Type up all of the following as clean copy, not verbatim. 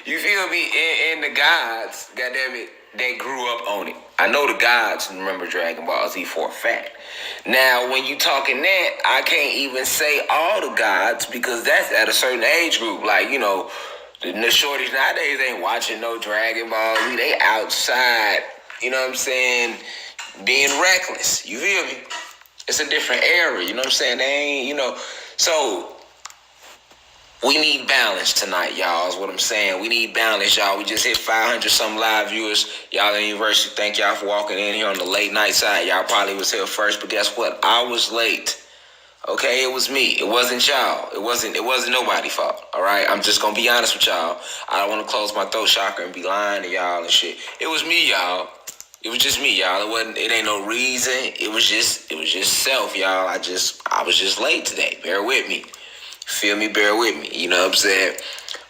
You feel me? And the gods, goddammit, they grew up on it. I know the gods remember Dragon Ball Z for a fact. Now, when you talking that, I can't even say all the gods because that's at a certain age group. Like, you know, the shorties nowadays ain't watching no Dragon Ball Z. They outside, you know what I'm saying, being reckless. You feel me? It's a different era, you know what I'm saying? They ain't, you know. So, we need balance tonight, y'all, is what I'm saying. We need balance, y'all. We just hit 500 some live viewers. Y'all in the university, thank y'all for walking in here on the late night side. Y'all probably was here first, but guess what? I was late. Okay, it was me. It wasn't y'all. It wasn't nobody's fault. All right, I'm just gonna be honest with y'all. I don't want to close my throat chakra and be lying to y'all and shit. It was me, y'all. It was just me, y'all. It ain't no reason. It was just self, y'all. I was just late today. Bear with me. Feel me? Bear with me. You know what I'm saying?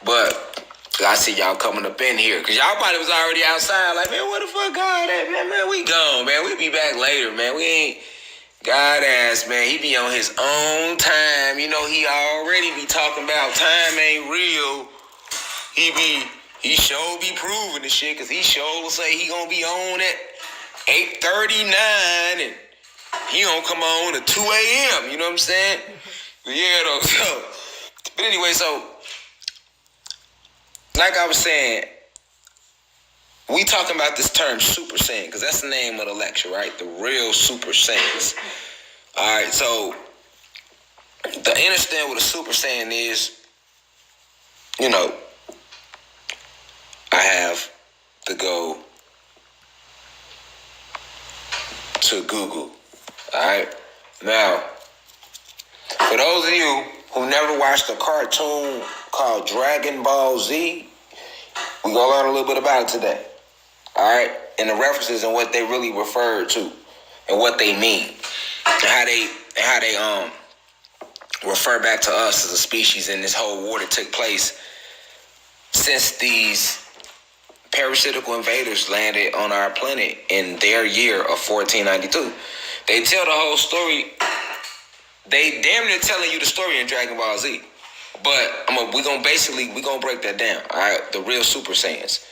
But I see y'all coming up in here. Because y'all probably was already outside. Like, man, what the fuck God at? Man, we gone, man. We be back later, man. We ain't... God ass, man. He be on his own time. You know, he already be talking about time ain't real. He sure be proving the shit. Because he sure will say he gonna be on at 8:39. And he gonna come on at 2 a.m. You know what I'm saying? Yeah, though. So, but anyway, so like I was saying, we talking about this term Super Saiyan because that's the name of the lecture, right? The real Super Saiyans. All right, so to understand what a Super Saiyan is, you know, I have to go to Google. All right, now. For those of you who never watched a cartoon called Dragon Ball Z, we're going to learn a little bit about it today. All right? And the references and what they really refer to and what they mean. And how they refer back to us as a species in this whole war that took place since these parasitical invaders landed on our planet in their year of 1492. They tell the whole story. They damn near telling you the story in Dragon Ball Z. But we're going to break that down. All right? The real Super Saiyans.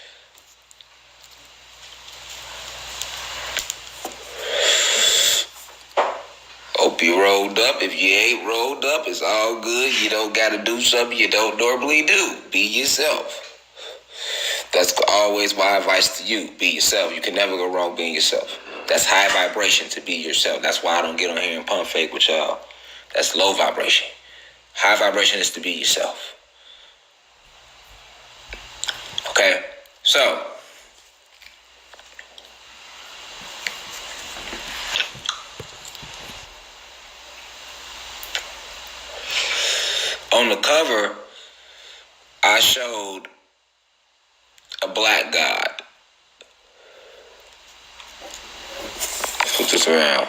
Hope you rolled up. If you ain't rolled up, it's all good. You don't got to do something you don't normally do. Be yourself. That's always my advice to you. Be yourself. You can never go wrong being yourself. That's high vibration to be yourself. That's why I don't get on here and pump fake with y'all. That's low vibration. High vibration is to be yourself. Okay? So, on the cover, I showed a black god. Flip this around.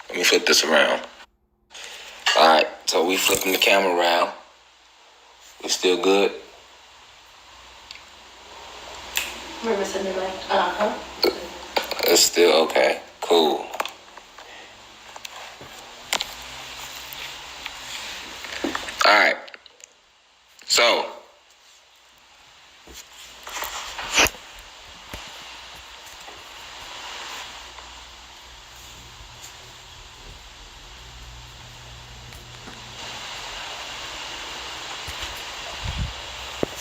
Let me flip this around. Alright, so we flipping the camera around. We still good? Remember something like, uh-huh. It's still okay. Cool. Alright. So.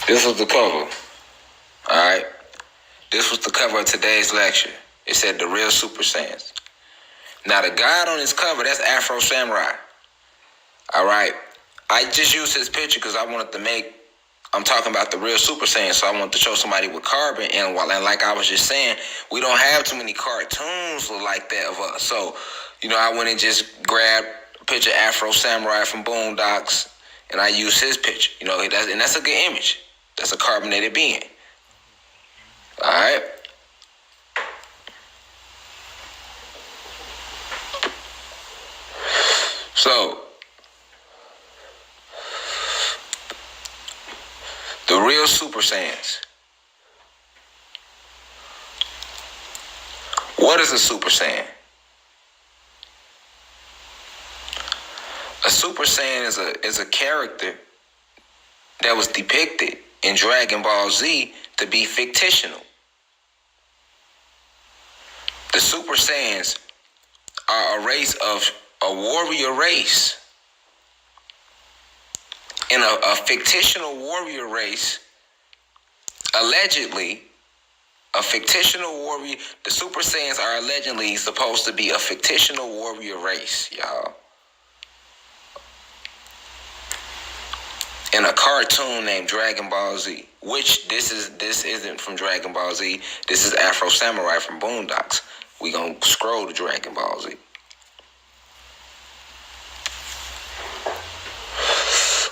This was the cover. Alright. This was the cover of today's lecture. It said the real Super Saiyans. Now the god on this cover, that's Afro Samurai. Alright. I just used his picture because I wanted to I'm talking about the real Super Saiyan, so I wanted to show somebody with carbon. And like I was just saying, we don't have too many cartoons like that of us. So, you know, I went and just grabbed a picture of Afro Samurai from Boondocks, and I used his picture. You know, and that's a good image. That's a carbonated being. All right. So, the real Super Saiyans. What is a Super Saiyan? A Super Saiyan is a character that was depicted in Dragon Ball Z to be fictional. The Super Saiyans are a warrior race. In a fictional warrior race, allegedly, a fictional warrior, the Super Saiyans are allegedly supposed to be a fictional warrior race, y'all. In a cartoon named Dragon Ball Z, which this isn't from Dragon Ball Z. This is Afro Samurai from Boondocks. We gonna scroll to Dragon Ball Z.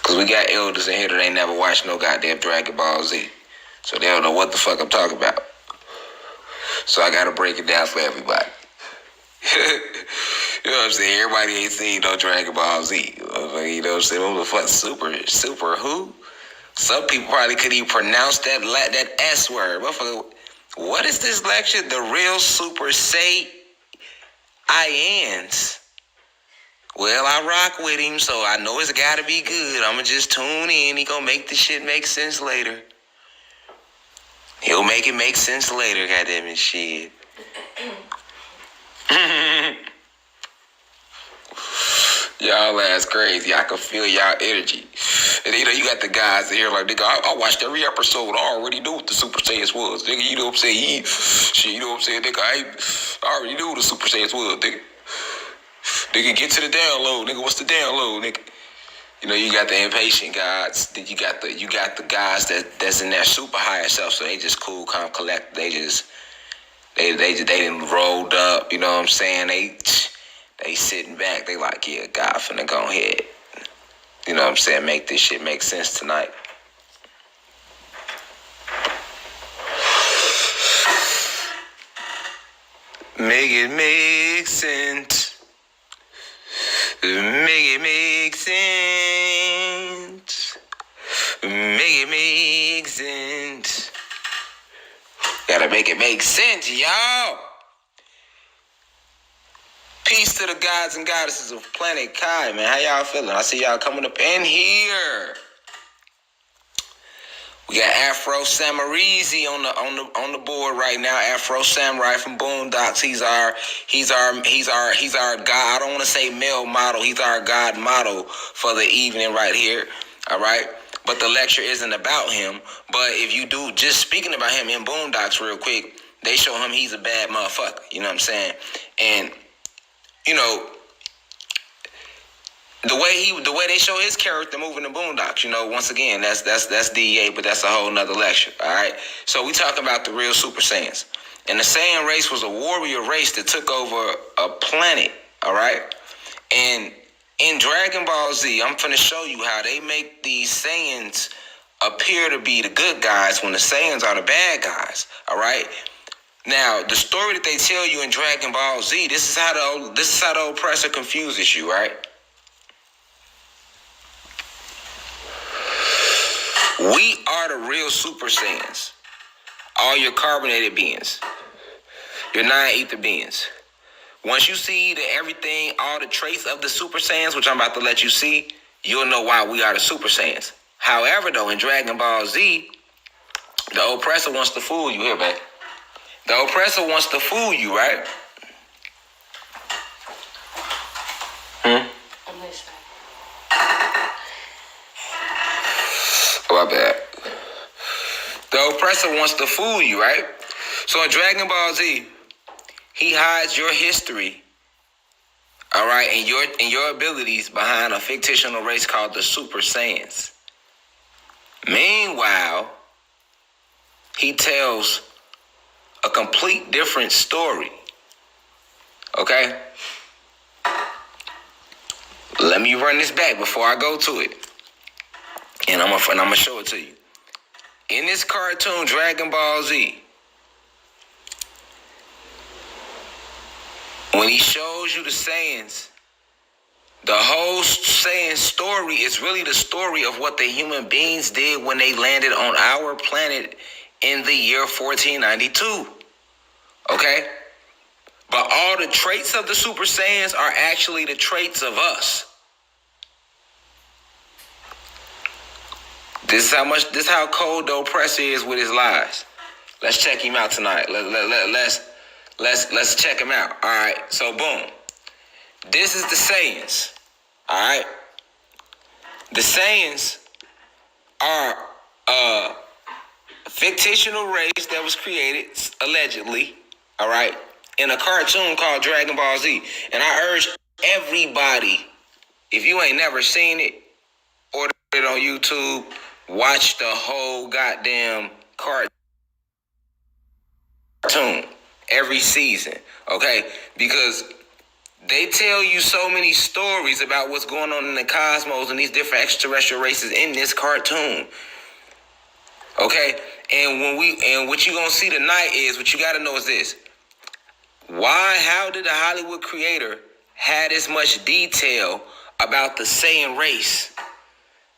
Cause we got elders in here that ain't never watched no goddamn Dragon Ball Z. So they don't know what the fuck I'm talking about. So I gotta break it down for everybody. You know what I'm saying? Everybody ain't seen no Dragon Ball Z. You know what I'm saying? What the fuck? Super who? Some people probably couldn't even pronounce that S word. What is this lecture? The real Super Saiyans. Well, I rock with him, so I know it's gotta be good. I'ma just tune in. He gonna make the shit make sense later. He'll make it make sense later, goddammit, shit. Y'all ass crazy. I can feel y'all energy. And you got the guys in here like, nigga, I watched every episode. I already knew what the Super Saiyans was. Nigga, you know what I'm saying? You know what I'm saying? Nigga, I already knew what the Super Saiyans was, nigga. Nigga, get to the download. Nigga, what's the download, nigga? You know, you got the impatient guys. Then you got the guys that's in their super higher self. So they just cool, calm, collect. They done rolled up. You know what I'm saying? They sitting back. They like, yeah, God finna go ahead. You know what I'm saying? Make this shit make sense tonight. Make it make sense. Make it make sense. Make it make sense. Gotta make it make sense, y'all. Peace to the gods and goddesses of Planet Kai, man. How y'all feeling? I see y'all coming up in here. We got Afro Samarizi on the board right now. Afro Samurai from Boondocks. He's our God. I don't want to say male model. He's our God model for the evening right here. All right. But the lecture isn't about him. But if you do, just speaking about him in Boondocks real quick, they show him he's a bad motherfucker. You know what I'm saying? And you know, the way they show his character moving the Boondocks, you know, once again, that's DEA, but that's a whole nother lecture. All right. So we talk about the real Super Saiyans. And the Saiyan race was a warrior race that took over a planet. All right. And in Dragon Ball Z, I'm finna show you how they make these Saiyans appear to be the good guys when the Saiyans are the bad guys. All right. Now, the story that they tell you in Dragon Ball Z, this is how the oppressor confuses you, right? We are the real Super Saiyans. All your carbonated beings. Your non-ether beings. Once you see everything, all the traits of the Super Saiyans, which I'm about to let you see, you'll know why we are the Super Saiyans. However, though, in Dragon Ball Z, the oppressor wants to fool you. Here, man. The oppressor wants to fool you, right? I'm listening. Oh, my bad. The oppressor wants to fool you, right? So in Dragon Ball Z, he hides your history, all right, and your abilities behind a fictional race called the Super Saiyans. Meanwhile, he tells a complete different story. Okay? Let me run this back before I go to it. And I'm gonna show it to you. In this cartoon, Dragon Ball Z, when he shows you the Saiyans, the whole Saiyan story is really the story of what the human beings did when they landed on our planet in the year 1492. Okay? But all the traits of the Super Saiyans are actually the traits of us. This is how cold the oppressor is with his lies. Let's check him out tonight. Let's check him out. All right. So boom. This is the Sayians. All right. The Sayians are a fictional race that was created allegedly. All right, in a cartoon called Dragonball Z. And I urge everybody, if you ain't never seen it, order it on YouTube. Watch the whole goddamn cartoon every season, okay? Because they tell you so many stories about what's going on in the cosmos and these different extraterrestrial races in this cartoon, okay? And what you gonna see tonight is, what you gotta know is this: how did the Hollywood creator have this much detail about the Saiyan race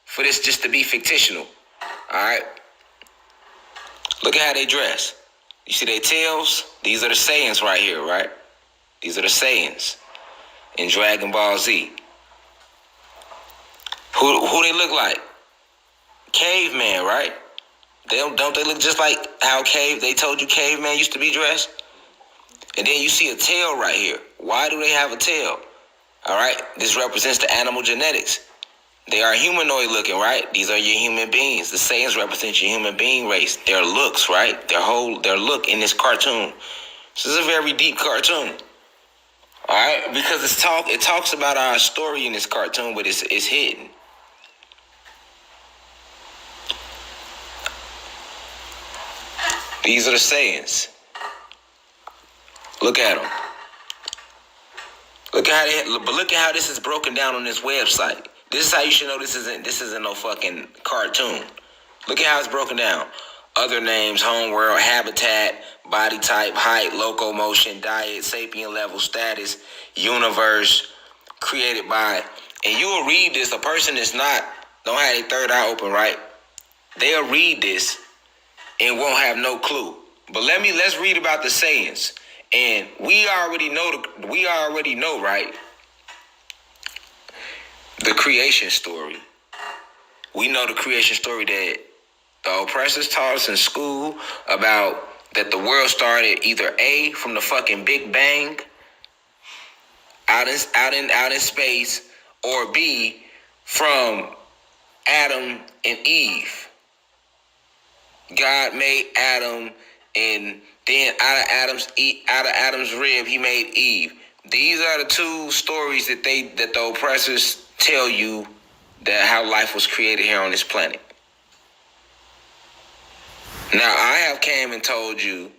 for this just to be fictional? All right. Look at how they dress. You see their tails? These are the Saiyans right here, right? These are the Saiyans in Dragon Ball Z. Who they look like? Caveman, right? Don't they look just like how they told you caveman used to be dressed? And then you see a tail right here. Why do they have a tail? All right, this represents the animal genetics. They are humanoid looking, right? These are your human beings. The Saiyans represent your human being race. Their looks, right? Their look in this cartoon. This is a very deep cartoon. All right, because it talks about our story in this cartoon, but it's hidden. These are the Saiyans. Look at them. Look at how this is broken down on this website. This is how you should know this isn't no fucking cartoon. Look at how it's broken down. Other names: homeworld, habitat, body type, height, locomotion, diet, sapient level, status, universe, created by. And you will read this. A person that's don't have their third eye open, right? They'll read this and won't have no clue. But let's read about the Saiyans. And we already know, right? The creation story. We know the creation story that the oppressors taught us in school about, that the world started either A, from the fucking Big Bang out in space, or B, from Adam and Eve. God made Adam, and then out of Adam's rib, he made Eve. These are the two stories that the oppressors tell you, that how life was created here on this planet. Now, I have came and told you,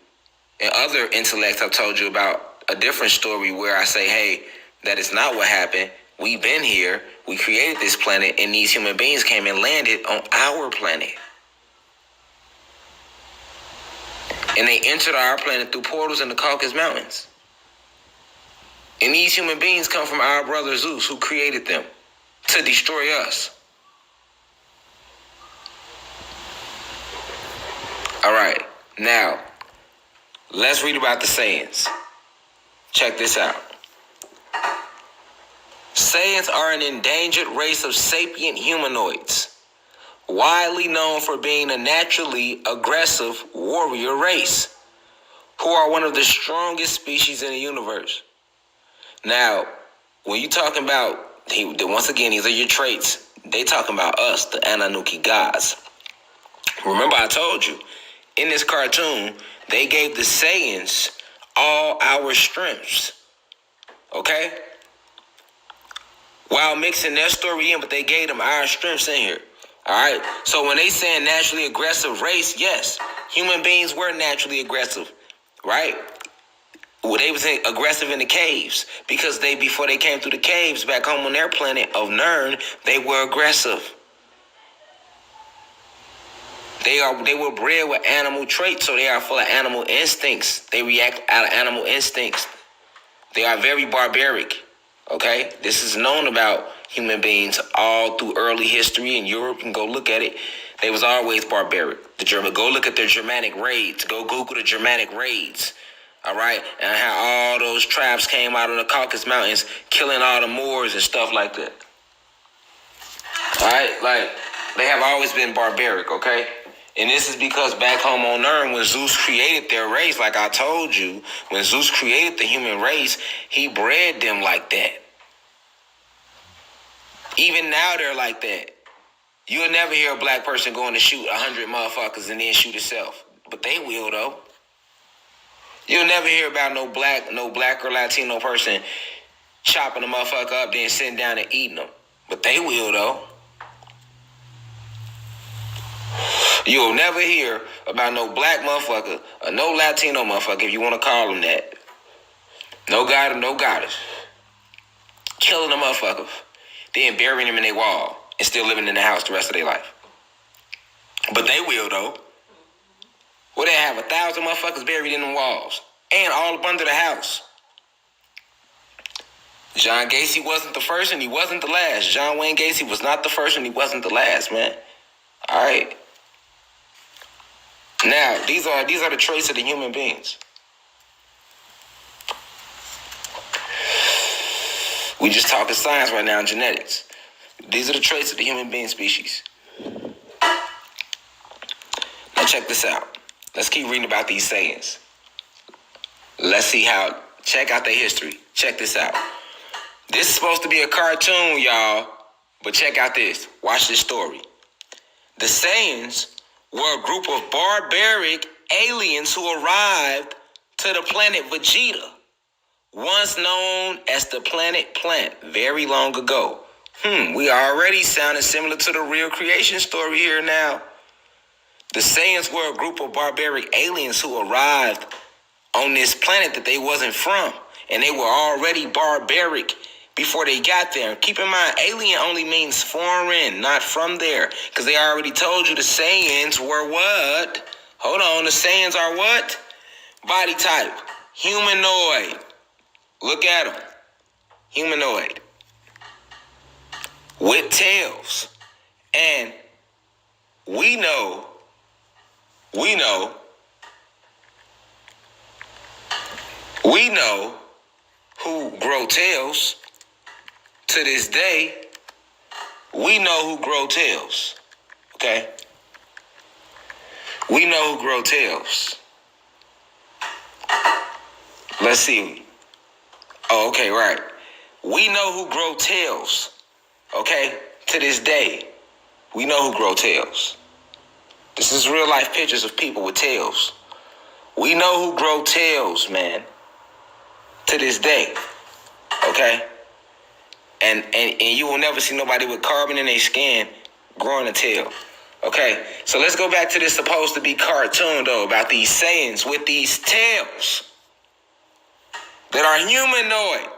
and other intellects have told you about a different story where I say, hey, that is not what happened. We've been here. We created this planet, and these human beings came and landed on our planet. And they entered our planet through portals in the Caucasus Mountains. And these human beings come from our brother Zeus, who created them to destroy us. All right, now, let's read about the Saiyans. Check this out. Saiyans are an endangered race of sapient humanoids, widely known for being a naturally aggressive warrior race, who are one of the strongest species in the universe. Now, when you're talking about, once again, these are your traits. They talking about us, the Anunnaki gods. Remember, I told you, in this cartoon, they gave the Saiyans all our strengths. Okay? While mixing their story in, but they gave them our strengths in here. All right? So when they saying naturally aggressive race, yes, human beings were naturally aggressive, right? Well, they was aggressive in the caves, because before they came through the caves back home on their planet of Nern, they were aggressive. They were bred with animal traits, so they are full of animal instincts. They react out of animal instincts. They are very barbaric. Okay, this is known about human beings all through early history in Europe. You can go look at it. They was always barbaric. Go look at their Germanic raids. Go Google the Germanic raids. All right, and how all those tribes came out of the Caucasus Mountains, killing all the Moors and stuff like that. All right, like They have always been barbaric, okay? And this is because back home on Earth, when Zeus created their race, like I told you, when Zeus created the human race, he bred them like that. Even now, they're like that. You'll never hear a black person going to shoot 100 motherfuckers and then shoot itself. But they will, though. You'll never hear about no black or Latino person chopping a motherfucker up, then sitting down and eating them. But they will, though. You'll never hear about no black motherfucker or no Latino motherfucker, if you want to call them that. No god or no goddess. Killing a motherfucker, then burying them in their wall and still living in the house the rest of their life. But they will, though. Well, they have 1,000 motherfuckers buried in the walls and all up under the house. John Gacy wasn't the first and he wasn't the last. John Wayne Gacy was not the first and he wasn't the last, man. All right. Now, these are the traits of the human beings. We just talking science right now, genetics. These are the traits of the human being species. Now check this out. Let's keep reading about these Sayians. Let's see check out their history. Check this out. This is supposed to be a cartoon, y'all, but check out this. Watch this story. The Sayians were a group of barbaric aliens who arrived to the planet Vegeta, once known as the planet Plant, very long ago. We already sounding similar to the real creation story here now. The Saiyans were a group of barbaric aliens who arrived on this planet that they wasn't from, and they were already barbaric before they got there. Keep in mind, alien only means foreign, not from there, because they already told you the Saiyans were what? Hold on, the Saiyans are what? Body type, humanoid. Look at them, humanoid, with tails, and we know who grow tails. To this day, we know who grow tails. Okay? We know who grow tails. Let's see. Oh, okay, right. We know who grow tails. Okay? To this day, we know who grow tails. This is real life pictures of people with tails. We know who grow tails, man. To this day. Okay? And you will never see nobody with carbon in their skin growing a tail. Okay? So let's go back to this supposed to be cartoon, though, about these Saiyans with these tails that are humanoid.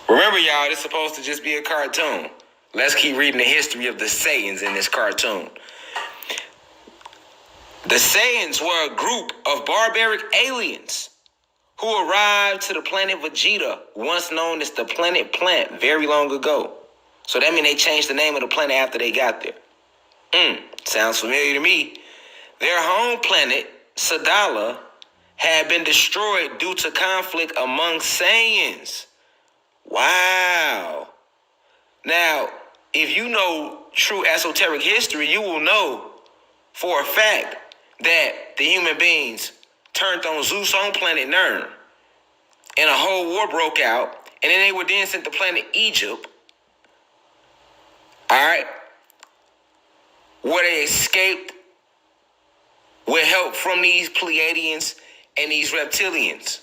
Remember, y'all, this is supposed to just be a cartoon. Let's keep reading the history of the Saiyans in this cartoon. The Saiyans were a group of barbaric aliens who arrived to the planet Vegeta, once known as the planet Plant, very long ago. So that means they changed the name of the planet after they got there. Sounds familiar to me. Their home planet, Sadala, had been destroyed due to conflict among Saiyans. Wow. Now, if you know true esoteric history, you will know for a fact that the human beings turned on Zeus on planet Nern, and a whole war broke out, and then they were then sent to planet Egypt, all right, where they escaped with help from these Pleiadians and these reptilians.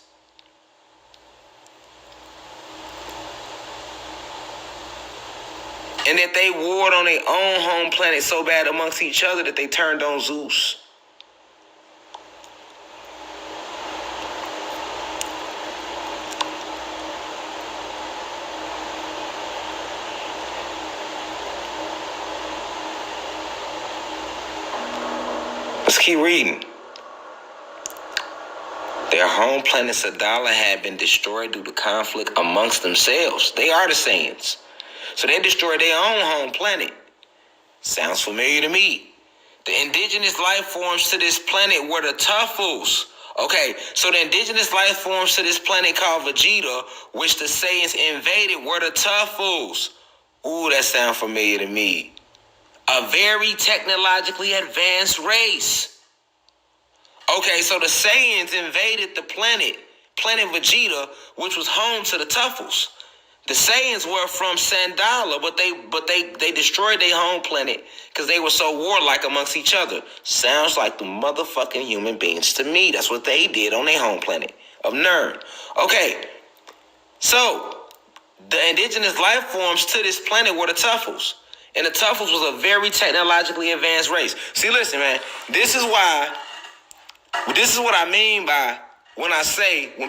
And that they warred on their own home planet so bad amongst each other that they turned on Zeus. Let's keep reading. Their home planet Sadala had been destroyed due to conflict amongst themselves. They are the Saiyans. So they destroyed their own home planet. Sounds familiar to me. The indigenous life forms to this planet were the Tuffles. Okay, so the indigenous life forms to this planet called Vegeta, which the Saiyans invaded, were the Tuffles. Ooh, that sounds familiar to me. A very technologically advanced race. Okay, so the Saiyans invaded the planet Vegeta, which was home to the Tuffles. The Saiyans were from Sandala, but they destroyed their home planet because they were so warlike amongst each other. Sounds like the motherfucking human beings to me. That's what they did on their home planet of Nern. Okay, so the indigenous life forms to this planet were the Tuffles. And the Tuffles was a very technologically advanced race. See, listen, man, this is what I mean by when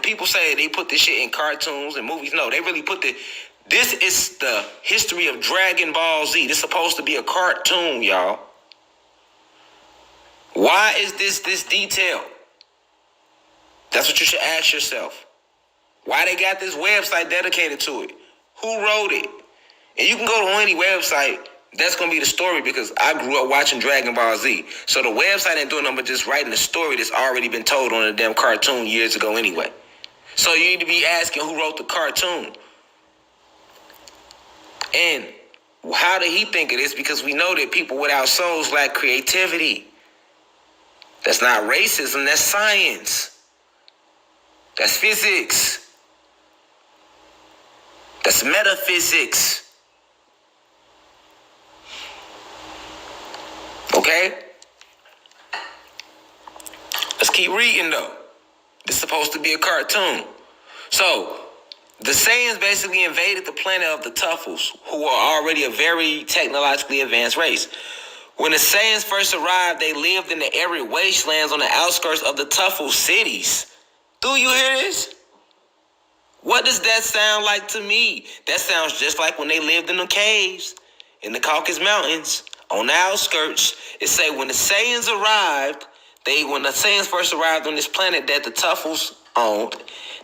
people say they put this shit in cartoons and movies. No, they really this is the history of Dragon Ball Z. This is supposed to be a cartoon, y'all. Why is this detailed? That's what you should ask yourself. Why they got this website dedicated to it? Who wrote it? And you can go to any website. That's going to be the story because I grew up watching Dragon Ball Z. So the website ain't doing nothing but just writing the story that's already been told on a damn cartoon years ago anyway. So you need to be asking who wrote the cartoon. And how did he think of this? Because we know that people without souls lack creativity. That's not racism, that's science. That's physics. That's metaphysics. Okay? Let's keep reading though. This is supposed to be a cartoon. So, the Saiyans basically invaded the planet of the Tuffles, who were already a very technologically advanced race. When the Saiyans first arrived, they lived in the arid wastelands on the outskirts of the Tuffle cities. Do you hear this? What does that sound like to me? That sounds just like when they lived in the caves, in the Caucasus Mountains, on the outskirts. It say when the Saiyans first arrived on this planet that the Tuffles owned,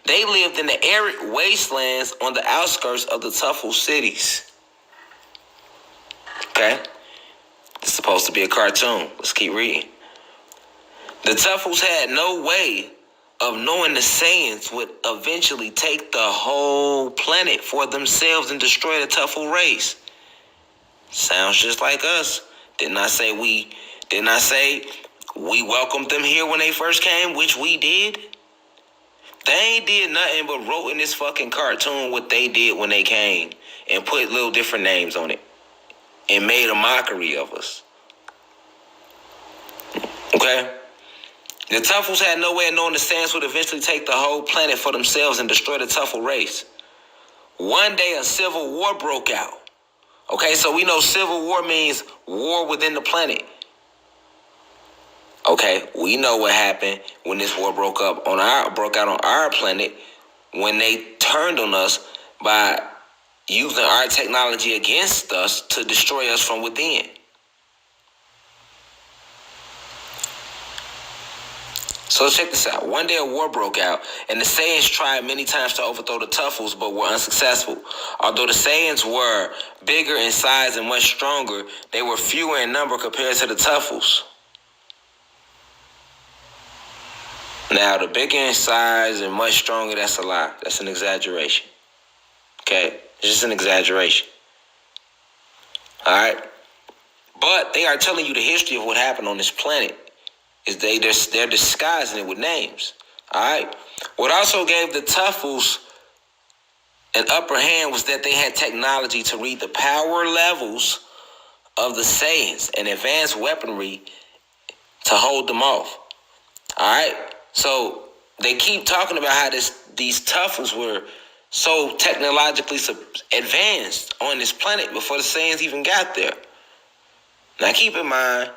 they lived in the arid wastelands on the outskirts of the Tuffle cities. Okay? It's supposed to be a cartoon. Let's keep reading. The Tuffles had no way of knowing the Saiyans would eventually take the whole planet for themselves and destroy the Tuffle race. Sounds just like us. Didn't I say we welcomed them here when they first came, which we did? They ain't did nothing but wrote in this fucking cartoon what they did when they came and put little different names on it and made a mockery of us. Okay? The Tuffles had no way of knowing the Saiyans would eventually take the whole planet for themselves and destroy the Tuffle race. One day a civil war broke out. Okay, so we know civil war means war within the planet. Okay, we know what happened when this war broke out on our planet when they turned on us by using our technology against us to destroy us from within. So check this out. One day a war broke out, and the Saiyans tried many times to overthrow the Tuffles, but were unsuccessful. Although the Saiyans were bigger in size and much stronger, they were fewer in number compared to the Tuffles. Now, the bigger in size and much stronger, that's a lie. That's an exaggeration. Okay? It's just an exaggeration. Alright? But they are telling you the history of what happened on this planet. They're disguising it with names. Alright? What also gave the Tuffles an upper hand was that they had technology to read the power levels of the Saiyans and advanced weaponry to hold them off. Alright? So they keep talking about how these Tuffles were so technologically advanced on this planet before the Saiyans even got there. Now keep in mind,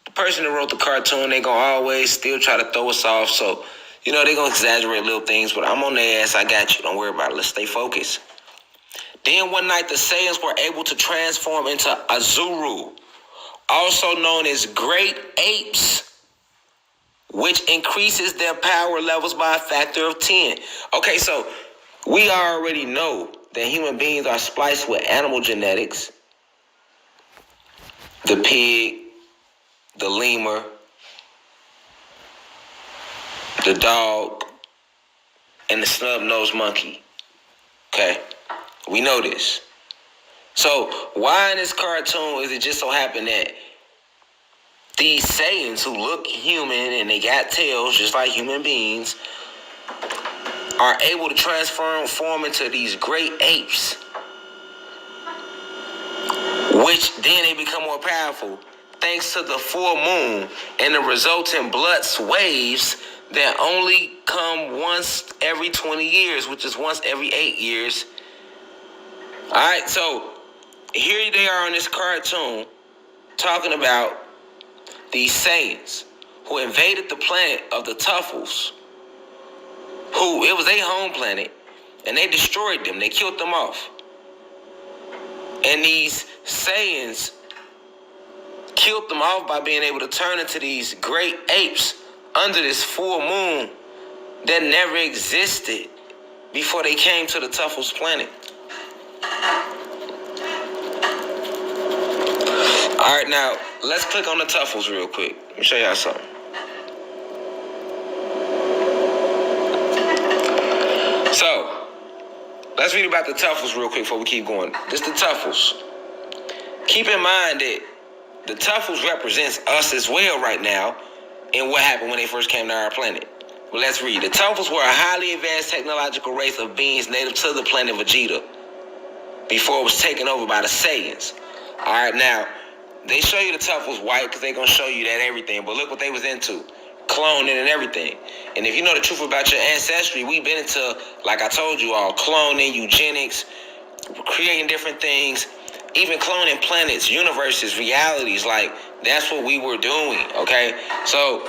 the person that wrote the cartoon, they gonna always still try to throw us off. So, they gonna exaggerate little things, but I'm on their ass. I got you. Don't worry about it. Let's stay focused. Then one night, the Saiyans were able to transform into Azuru, also known as great apes, which increases their power levels by a factor of 10. Okay, so we already know that human beings are spliced with animal genetics. The pig, the lemur, the dog, and the snub-nosed monkey. Okay? We know this. So why in this cartoon is it just so happen that these Saiyans who look human and they got tails just like human beings are able to transform into these great apes, which then they become more powerful thanks to the full moon and the resulting blood waves that only come once every 20 years, which is once every 8 years. All right, so here they are on this cartoon talking about these Saiyans who invaded the planet of the Tuffles, who it was their home planet, and they destroyed them. They killed them off. And these Saiyans killed them off by being able to turn into these great apes under this full moon that never existed before they came to the Tuffles planet. All right, now let's click on the Tuffles real quick. Let me show y'all something. So, let's read about the Tuffles real quick before we keep going. This is the Tuffles. Keep in mind that the Tuffles represents us as well right now in what happened when they first came to our planet. Well, let's read. The Tuffles were a highly advanced technological race of beings native to the planet Vegeta before it was taken over by the Saiyans. All right, now, they show you the Tuffles white because they're going to show you that everything, but look what they was into. Cloning and everything. And if you know the truth about your ancestry, we've been into, like I told you all, cloning, eugenics, creating different things, even cloning planets, universes, realities. Like, that's what we were doing, okay? So,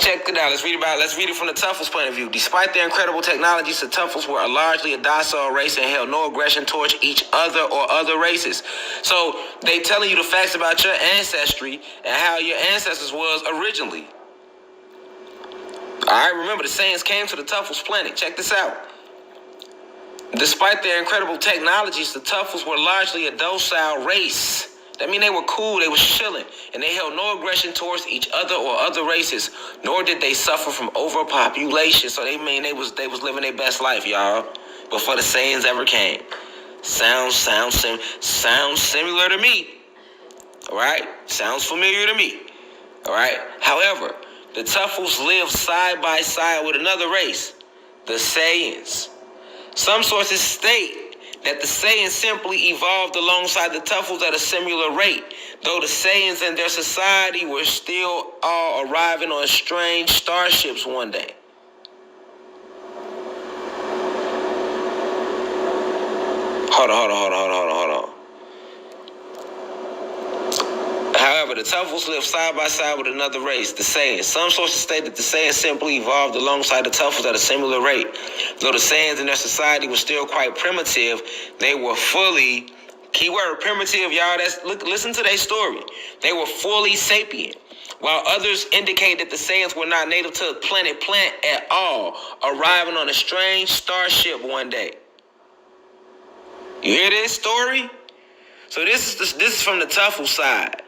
check it out. Let's read it from the Tuffles' point of view. Despite their incredible technologies, the Tuffles were largely a docile race and held no aggression towards each other or other races. So they telling you the facts about your ancestry and how your ancestors was originally. All right, remember the Saiyans came to the Tuffles planet. Check this out. Despite their incredible technologies, the Tuffles were largely a docile race. That means they were cool, they was chilling, and they held no aggression towards each other or other races, nor did they suffer from overpopulation. So they was living their best life, y'all, before the Saiyans ever came. Sounds similar to me. All right? Sounds familiar to me. All right? However, the Tuffles lived side by side with another race, the Saiyans. Some sources state that the Saiyans simply evolved alongside the Tuffles at a similar rate, though the Saiyans and their society were still all arriving on strange starships one day. Hold on. However, the Tuffles lived side by side with another race, the Saiyans. Some sources state that the Saiyans simply evolved alongside the Tuffles at a similar rate. Though the Saiyans and their society was still quite primitive, they were fully, keyword primitive, y'all, listen to their story. They were fully sapient, while others indicate that the Saiyans were not native to the planet Plant at all, arriving on a strange starship one day. You hear this story? So this is from the Tuffles side.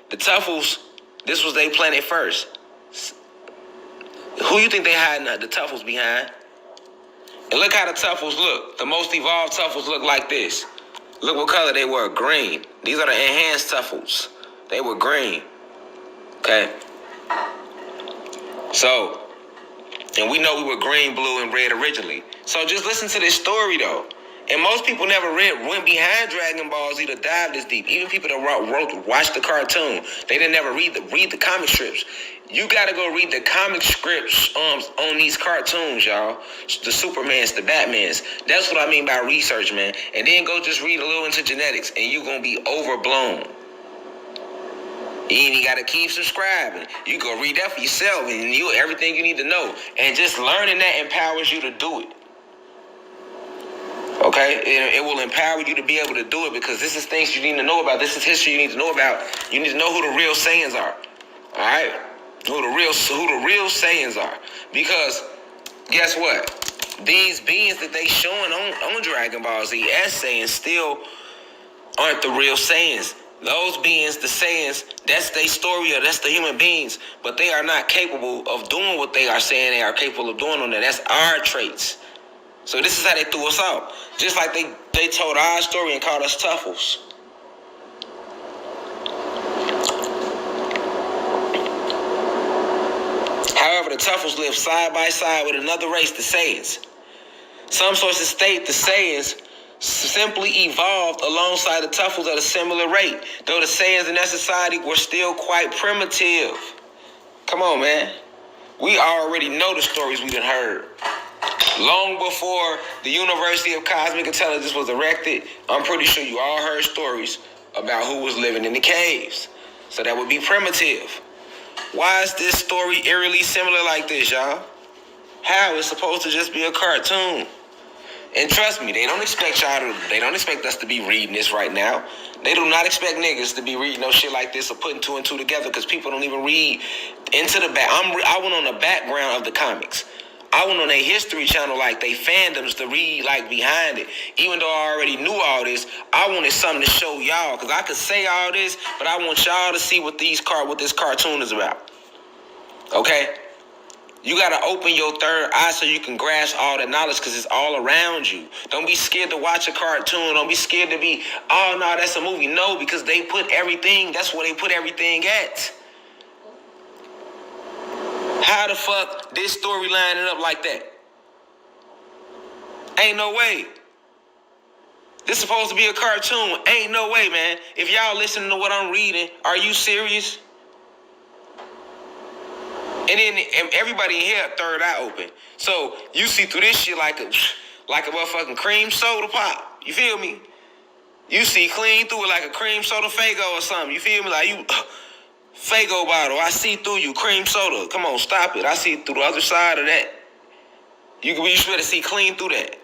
The Tuffles, this was their planet first. Who you think they hiding the Tuffles behind? And look how the Tuffles look. The most evolved Tuffles look like this. Look what color they were, green. These are the enhanced Tuffles. They were green. Okay? So, and we know we were green, blue, and red originally. So just listen to this story though. And most people never went behind Dragon Ball Z to dive this deep. Even people that watched the cartoon, they didn't never read the comic strips. You gotta go read the comic scripts on these cartoons, y'all. The Supermans, the Batmans. That's what I mean by research, man. And then go just read a little into genetics, and you gonna be overblown. You ain't gotta keep subscribing. You go read that for yourself, and everything you need to know. And just learning that empowers you to do it. Okay, it will empower you to be able to do it because this is things you need to know about. This is history you need to know about. You need to know who the real Saiyans are. All right, who the real Saiyans are. Because guess what? These beings that they showing on Dragon Ball Z as Saiyans still aren't the real Saiyans. Those beings, the Saiyans, that's their story, or that's the human beings, but they are not capable of doing what they are saying they are capable of doing on that. That's our traits. So this is how they threw us out. Just like they told our story and called us Tuffles. However, the Tuffles live side by side with another race, the Sayians. Some sources state the Sayians simply evolved alongside the Tuffles at a similar rate, though the Sayians in that society were still quite primitive. Come on, man. We already know the stories we done heard. Long before the University of Cosmic Intelligence was erected, I'm pretty sure you all heard stories about who was living in the caves. So that would be primitive. Why is this story eerily similar like this, y'all? How? It's supposed to just be a cartoon. And trust me, they don't expect us to be reading this right now. They do not expect niggas to be reading no shit like this or putting two and two together, because people don't even read into the back. I went on the background of the comics. I went on a history channel, like they fandoms, to read like behind it. Even though I already knew all this, I wanted something to show y'all, because I could say all this, but I want y'all to see what this cartoon is about. Okay? You gotta open your third eye so you can grasp all that knowledge, because it's all around you. Don't be scared to watch a cartoon. Don't be scared to be, oh no, that's a movie. No, because they put everything, that's where they put everything at. How the fuck this story lining up like that? Ain't no way. This supposed to be a cartoon. Ain't no way, man. If y'all listening to what I'm reading, are you serious? And then everybody in here third eye open. So you see through this shit like a motherfucking cream soda pop. You feel me? You see clean through it like a cream soda Fago or something. You feel me? Like you Fago bottle. I see through you. Cream soda. Come on, stop it. I see through the other side of that. You should better see clean through that.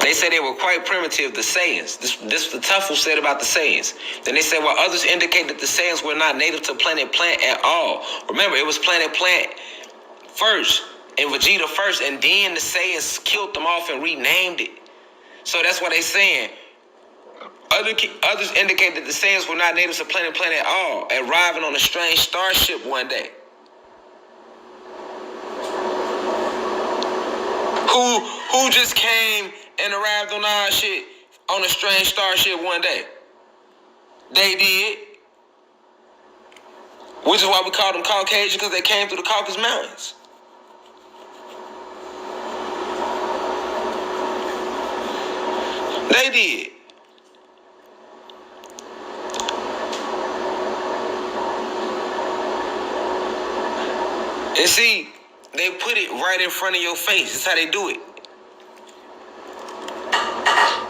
They said they were quite primitive, the Saiyans. This the Tuffle said about the Saiyans. Then they said, while others indicate that the Saiyans were not native to Planet Plant at all. Remember, it was Planet Plant first, and Vegeta first, and then the Saiyans killed them off and renamed it. So that's what they saying. Others indicate that the Saiyans were not natives to Planet Plant at all, arriving on a strange starship one day. Who just came and arrived on our shit on a strange starship one day? They did. Which is why we call them Caucasian, because they came through the Caucasus Mountains. They did. And see, they put it right in front of your face. That's how they do it.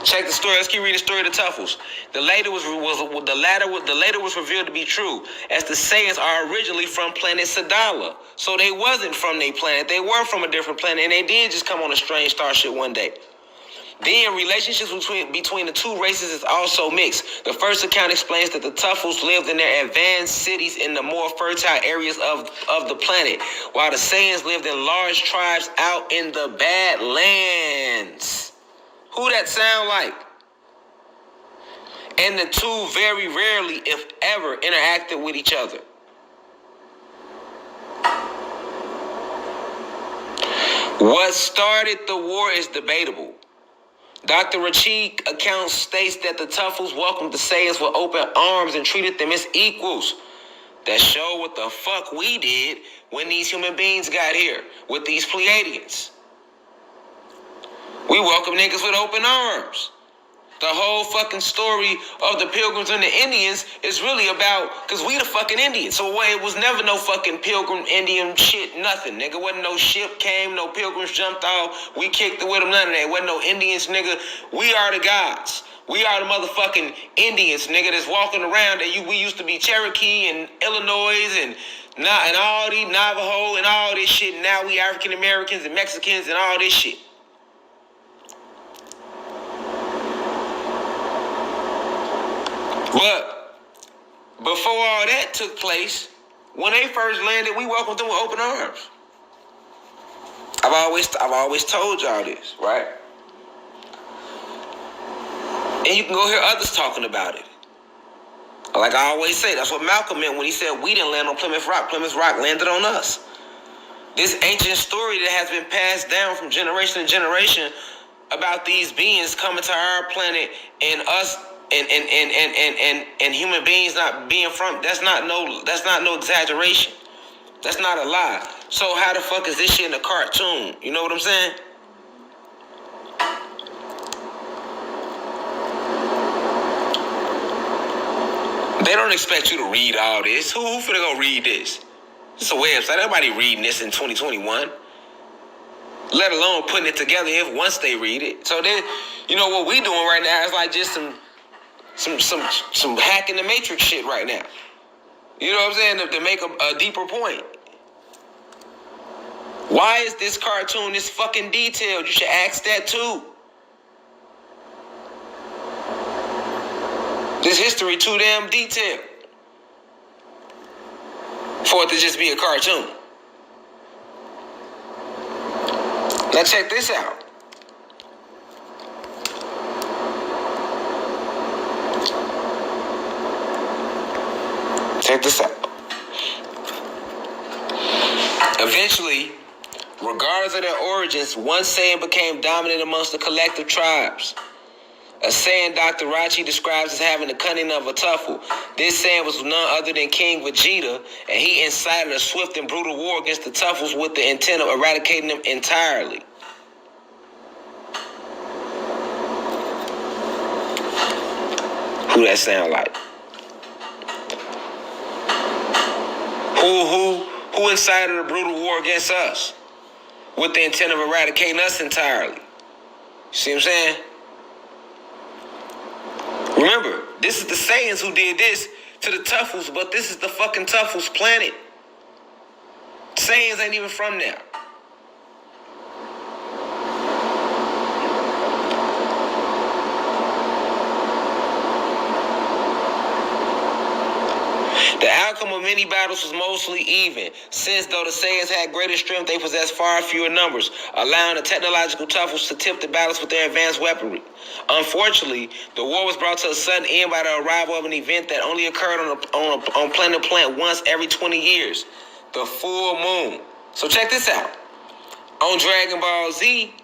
Check the story. Let's keep reading the story of the Tuffles. The latter was revealed to be true, as the Saiyans are originally from planet Sadala. So they wasn't from their planet. They were from a different planet, and they did just come on a strange starship one day. Then relationships between the two races is also mixed. The first account explains that the Tuffles lived in their advanced cities in the more fertile areas of the planet, while the Saiyans lived in large tribes out in the Badlands. Who that sound like? And the two very rarely, if ever, interacted with each other. What started the war is debatable. Dr. Rachid account states that the Tuffles welcomed the Saiyans with open arms and treated them as equals. That show what the fuck we did when these human beings got here with these Pleiadians. We welcome niggas with open arms. The whole fucking story of the Pilgrims and the Indians is really about, because we the fucking Indians. So it was never no fucking Pilgrim Indian shit, nothing, nigga. Wasn't no ship came, no Pilgrims jumped off. We kicked it with them, none of that. Wasn't no Indians, nigga. We are the gods. We are the motherfucking Indians, nigga, that's walking around. We used to be Cherokee and Illinois and all these Navajo and all this shit. Now we African Americans and Mexicans and all this shit. But before all that took place, when they first landed, we welcomed them with open arms. I've always told y'all this, right? And you can go hear others talking about it. Like I always say, that's what Malcolm meant when he said we didn't land on Plymouth Rock. Plymouth Rock landed on us. This ancient story that has been passed down from generation to generation about these beings coming to our planet and us and human beings not being from, that's not no exaggeration. That's not a lie. So how the fuck is this shit in a cartoon? You know what I'm saying? They don't expect you to read all this. Who finna go read this? It's a website. Everybody reading this in 2021. Let alone putting it together if once they read it. So then, you know what we doing right now is like just some hacking the matrix shit right now. You know what I'm saying? To make a deeper point. Why is this cartoon this fucking detailed? You should ask that too. This history too damn detailed for it to just be a cartoon. Now check this out. Check this out. Eventually, regardless of their origins, one Saiyan became dominant amongst the collective tribes. A Saiyan Dr. Rachi describes as having the cunning of a Tuffle. This Saiyan was none other than King Vegeta, and he incited a swift and brutal war against the Tuffles with the intent of eradicating them entirely. Who that sound like? Who incited a brutal war against us with the intent of eradicating us entirely? See what I'm saying? Remember, this is the Saiyans who did this to the Tuffles, but this is the fucking Tuffles planet. Saiyans ain't even from there. The outcome of many battles was mostly even, since though the Saiyans had greater strength, they possessed far fewer numbers, allowing the technological Tuffles to tip the battles with their advanced weaponry. Unfortunately, the war was brought to a sudden end by the arrival of an event that only occurred on planet Plant once every 20 years, the full moon. So check this out. On Dragon Ball Z,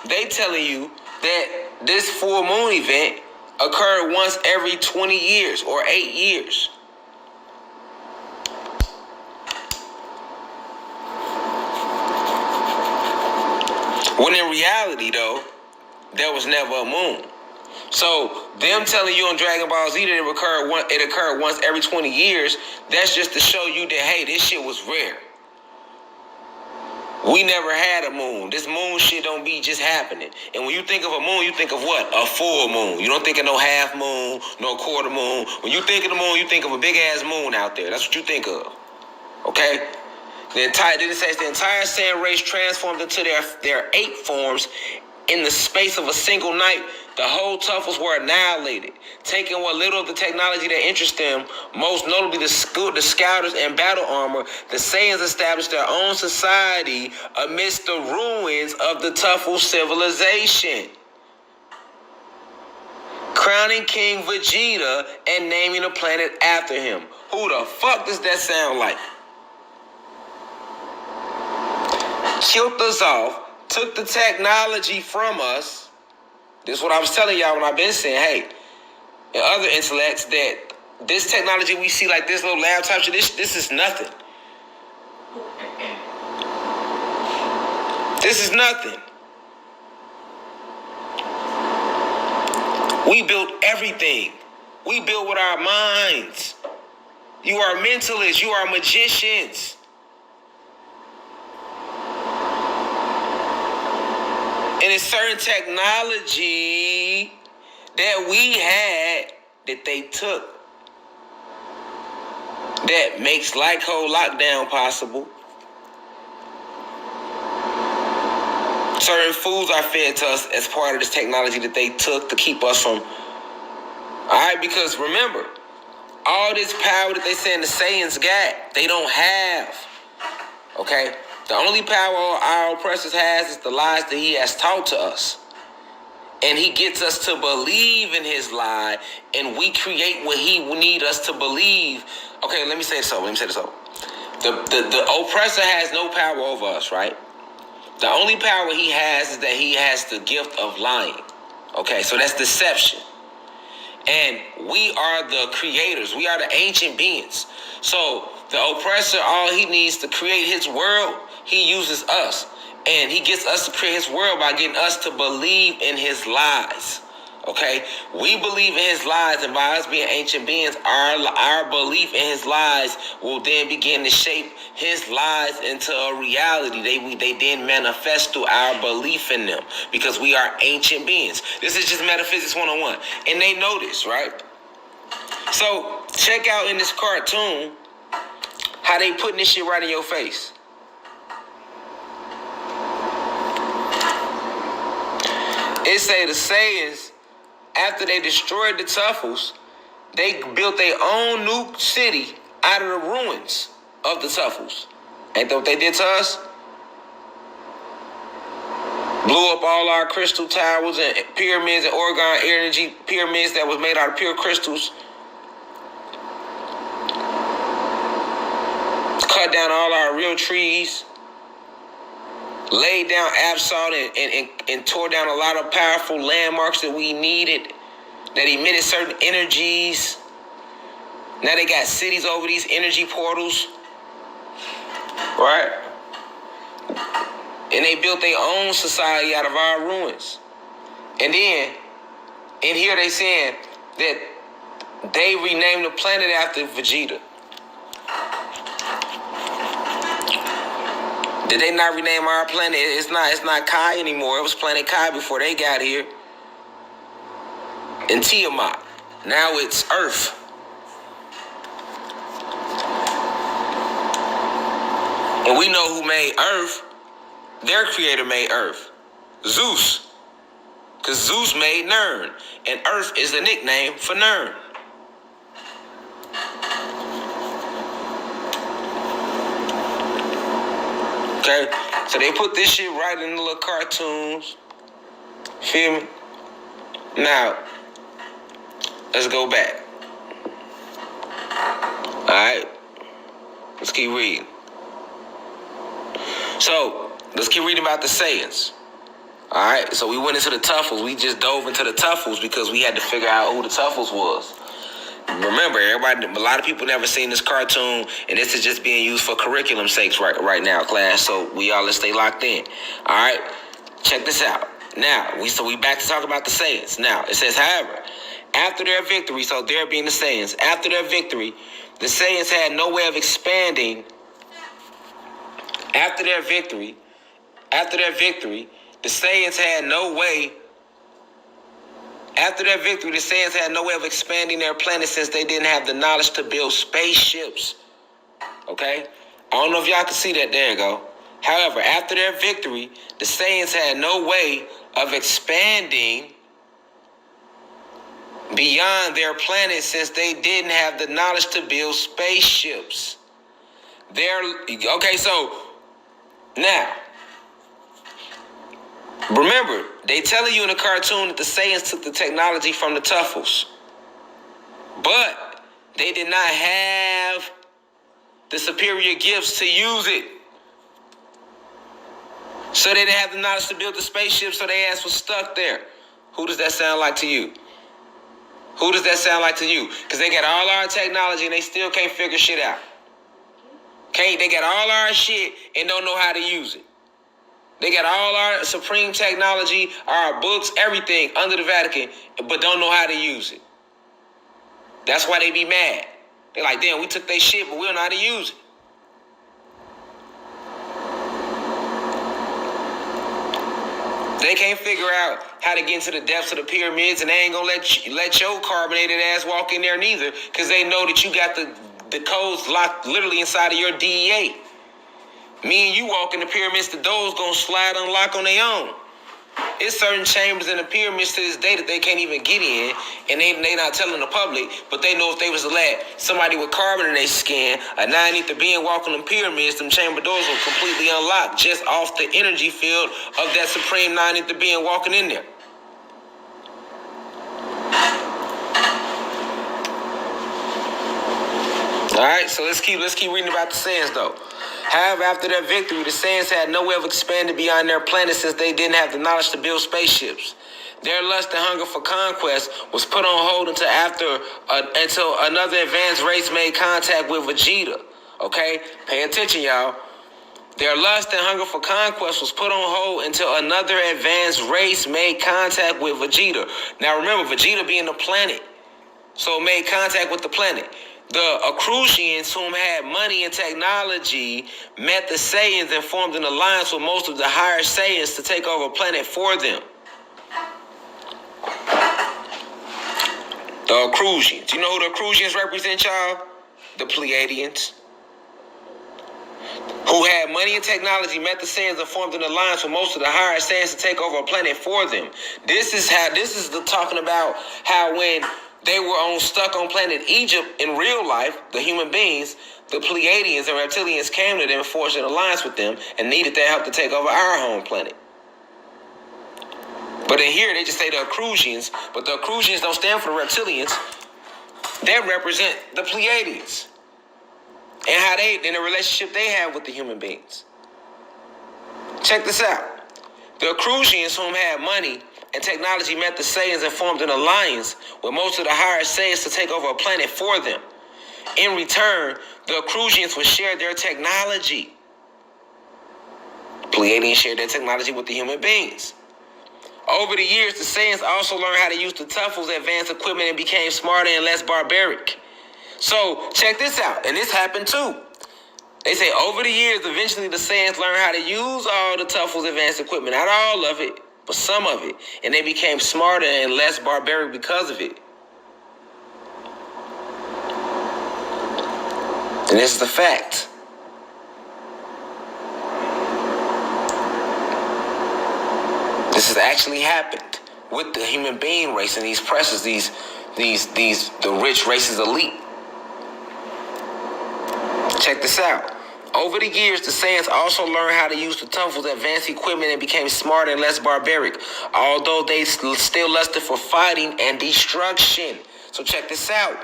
they telling you that this full moon event occurred once every 20 years or 8 years. When in reality, though, there was never a moon. So them telling you on Dragon Ball Z that it occurred once every 20 years, that's just to show you that, hey, this shit was rare. We never had a moon. This moon shit don't be just happening. And when you think of a moon, you think of what? A full moon. You don't think of no half moon, no quarter moon. When you think of the moon, you think of a big-ass moon out there. That's what you think of. Okay? Then it says the entire Saiyan race transformed into their 8 forms in the space of a single night. The whole Tuffles were annihilated, taking what little of the technology that interests them, most notably the scouters and battle armor. The Saiyans established their own society amidst the ruins of the Tuffle civilization, crowning King Vegeta and naming a planet after him. Who the fuck does that sound like? Killed us off, took the technology from us. This is what I was telling y'all when I've been saying, hey, and other intellects, that this technology we see, like this little laptop shit, this is nothing. This is nothing. We built everything. We built with our minds. You are mentalists. You are magicians. And it's certain technology that we had that they took that makes Lyco lockdown possible. Certain foods are fed to us as part of this technology that they took to keep us from. Alright, because remember, all this power that they saying the Saiyans got, they don't have. Okay? The only power our oppressors has is the lies that he has taught to us. And he gets us to believe in his lie, and we create what he need us to believe. Okay, let me say this over. The oppressor has no power over us, right? The only power he has is that he has the gift of lying. Okay, so that's deception. And we are the creators. We are the ancient beings. So the oppressor, all he needs to create his world, he uses us. And he gets us to create his world by getting us to believe in his lies. Okay? We believe in his lies, and by us being ancient beings, our belief in his lies will then begin to shape his lies into a reality. They then manifest through our belief in them, because we are ancient beings. This is just metaphysics 101. And they know this, right? So check out in this cartoon how they putting this shit right in your face. It say the Sayians, after they destroyed the Tuffles, they built their own new city out of the ruins of the Tuffles. Ain't that what they did to us? Blew up all our crystal towers and pyramids and Orgone energy pyramids that was made out of pure crystals. Cut down all our real trees. Laid down absolute and tore down a lot of powerful landmarks that we needed, that emitted certain energies. Now they got cities over these energy portals, right? And they built their own society out of our ruins. And then, in here they saying that they renamed the planet after Vegeta. Did they not rename our planet? It's not Kai anymore. It was Planet Kai before they got here. And Tiamat. Now it's Earth. And we know who made Earth. Their creator made Earth. Zeus. Because Zeus made Nern. And Earth is the nickname for Nern. Okay, so they put this shit right in the little cartoons. Feel me? Now, let's go back. Alright? Let's keep reading. So, let's keep reading about the Saiyans. Alright, so we went into the Tuffles. We just dove into the Tuffles because we had to figure out who the Tuffles was. Remember, a lot of people never seen this cartoon, and this is just being used for curriculum sakes right now, class. So let's stay locked in. All right, check this out. Now we back to talk about the Saiyans. Now it says, however, after their victory, so there being the Saiyans, after their victory, the Saiyans had no way of expanding. After their victory, the Saiyans had no way. After their victory, the Saiyans had no way of expanding their planet since they didn't have the knowledge to build spaceships. Okay? I don't know if y'all can see that. There you go. However, after their victory, the Saiyans had no way of expanding beyond their planet since they didn't have the knowledge to build spaceships. Okay, so now, remember, they telling you in the cartoon that the Saiyans took the technology from the Tuffles. But they did not have the superior gifts to use it. So they didn't have the knowledge to build the spaceship, so their ass was stuck there. Who does that sound like to you? Who does that sound like to you? Because they got all our technology and they still can't figure shit out. They got all our shit and don't know how to use it. They got all our supreme technology, our books, everything under the Vatican, but don't know how to use it. That's why they be mad. They're like, damn, we took their shit, but we don't know how to use it. They can't figure out how to get into the depths of the pyramids, and they ain't gonna let your carbonated ass walk in there neither, because they know that you got the codes locked literally inside of your DEA. Me and you walk in the pyramids, the doors gonna slide unlock on their own. It's certain chambers in the pyramids to this day that they can't even get in, and they not telling the public, but they know if they was to let somebody with carbon in their skin, a 9-ether being walking them pyramids, them chamber doors will completely unlock just off the energy field of that supreme 9-ether being walking in there. Alright, so let's keep reading about the Saiyans though. However, after their victory, the Saiyans had no way of expanding beyond their planet since they didn't have the knowledge to build spaceships. Their lust and hunger for conquest was put on hold until another advanced race made contact with Vegeta. Okay? Pay attention, y'all. Their lust and hunger for conquest was put on hold until another advanced race made contact with Vegeta. Now remember, Vegeta being the planet, so made contact with the planet. The Akrusians, whom had money and technology, met the Saiyans and formed an alliance with most of the higher Saiyans to take over a planet for them. The Akrusians. You know who the Akrusians represent, y'all? The Pleiadians. Who had money and technology, met the Saiyans and formed an alliance with most of the higher Saiyans to take over a planet for them. This is talking about how when they were stuck on planet Egypt in real life, the human beings, the Pleiadians and reptilians came to them and forged an alliance with them and needed their help to take over our home planet. But in here, they just say the Akrusians, but the Akrusians don't stand for the reptilians. They represent the Pleiadians and how in the relationship they have with the human beings. Check this out. The Akrusians, whom had money and technology, met the Saiyans and formed an alliance with most of the higher Saiyans to take over a planet for them. In return, the Akrusians would share their technology. Pleiadians shared their technology with the human beings. Over the years, the Saiyans also learned how to use the Tuffle's advanced equipment and became smarter and less barbaric. So, check this out, and this happened too. They say over the years, eventually the Saiyans learned how to use all the Tuffle's advanced equipment. Not all of it, but some of it. And they became smarter and less barbaric because of it. And this is the fact. This has actually happened with the human being race and these pressures, the rich races elite. Check this out. Over the years, the Saiyans also learned how to use the Tuffle's advanced equipment and became smarter and less barbaric, although they still lusted for fighting and destruction. So check this out.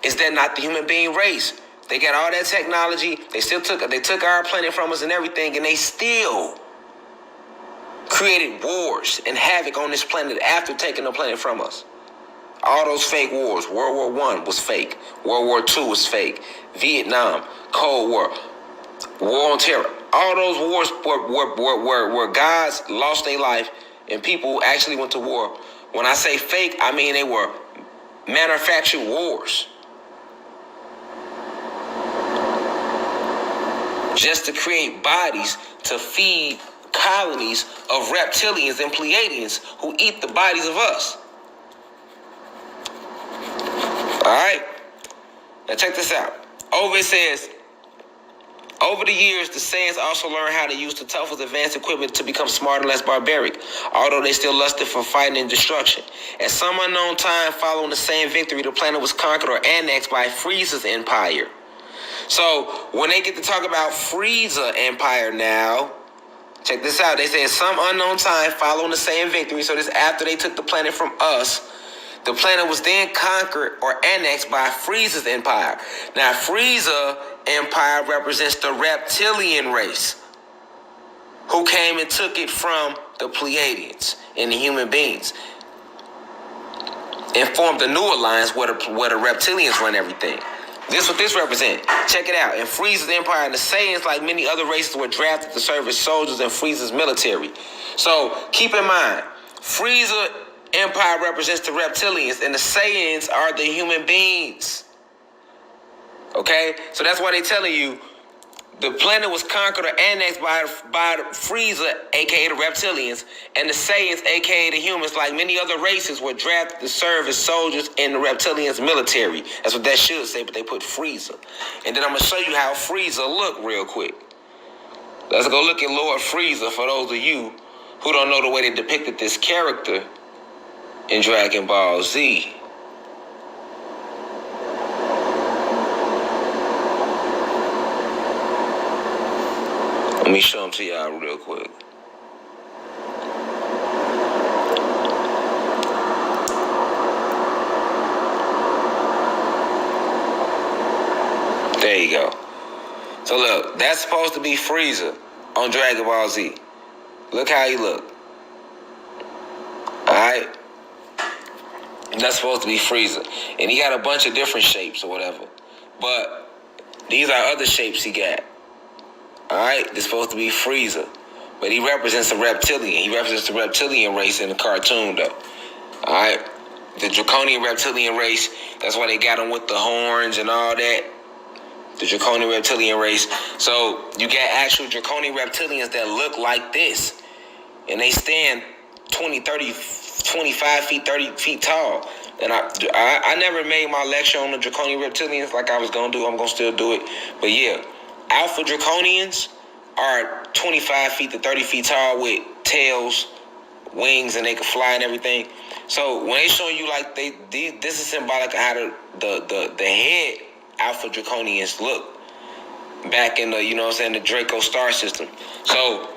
Is that not the human being race? They got all that technology. They took our planet from us and everything, and they still created wars and havoc on this planet after taking the planet from us. All those fake wars. World War I was fake. World War II was fake. Vietnam, Cold War, War on Terror. All those wars where gods lost their life and people actually went to war. When I say fake, I mean they were manufactured wars. Just to create bodies to feed colonies of reptilians and Pleiadians who eat the bodies of us. Alright? Now check this out. It says, over the years, the Saiyans also learned how to use the Tuffle's advanced equipment to become smarter and less barbaric, although they still lusted for fighting and destruction. At some unknown time following the Saiyan victory, the planet was conquered or annexed by Frieza's empire. So, when they get to talk about Frieza Empire now, check this out. They say at some unknown time following the Saiyan victory, so this after they took the planet from us, the planet was then conquered or annexed by Frieza's empire. Now, Frieza Empire represents the reptilian race who came and took it from the Pleiadians and the human beings and formed a new alliance where the reptilians run everything. This is what this represents. Check it out. In Frieza's empire, the Saiyans, like many other races, were drafted to serve as soldiers in Frieza's military. So, keep in mind, Frieza Empire represents the reptilians, and the Saiyans are the human beings. Okay? So that's why they're telling you the planet was conquered or annexed by Frieza, a.k.a. the reptilians, and the Saiyans, a.k.a. the humans, like many other races, were drafted to serve as soldiers in the reptilians' military. That's what that should say, but they put Frieza. And then I'm going to show you how Frieza look real quick. Let's go look at Lord Frieza for those of you who don't know the way they depicted this character in Dragon Ball Z. Let me show them to y'all real quick. So look, that's supposed to be Frieza on Dragon Ball Z. Look how he look. Alright? That's supposed to be Frieza. And he got a bunch of different shapes or whatever. But these are other shapes he got. Alright? This supposed to be Frieza. But he represents a reptilian. He represents the reptilian race in the cartoon, though. Alright? The draconian reptilian race, that's why they got him with the horns and all that. The draconian reptilian race. So you got actual draconian reptilians that look like this. And they stand 20, 30, 25 feet, 30 feet tall. And I never made my lecture on the draconian reptilians like I was going to do. I'm going to still do it. But yeah, alpha draconians are 25 feet to 30 feet tall with tails, wings, and they can fly and everything. So when they show you like this is symbolic of how the head alpha draconians look back in the, you know what I'm saying, the Draco star system. So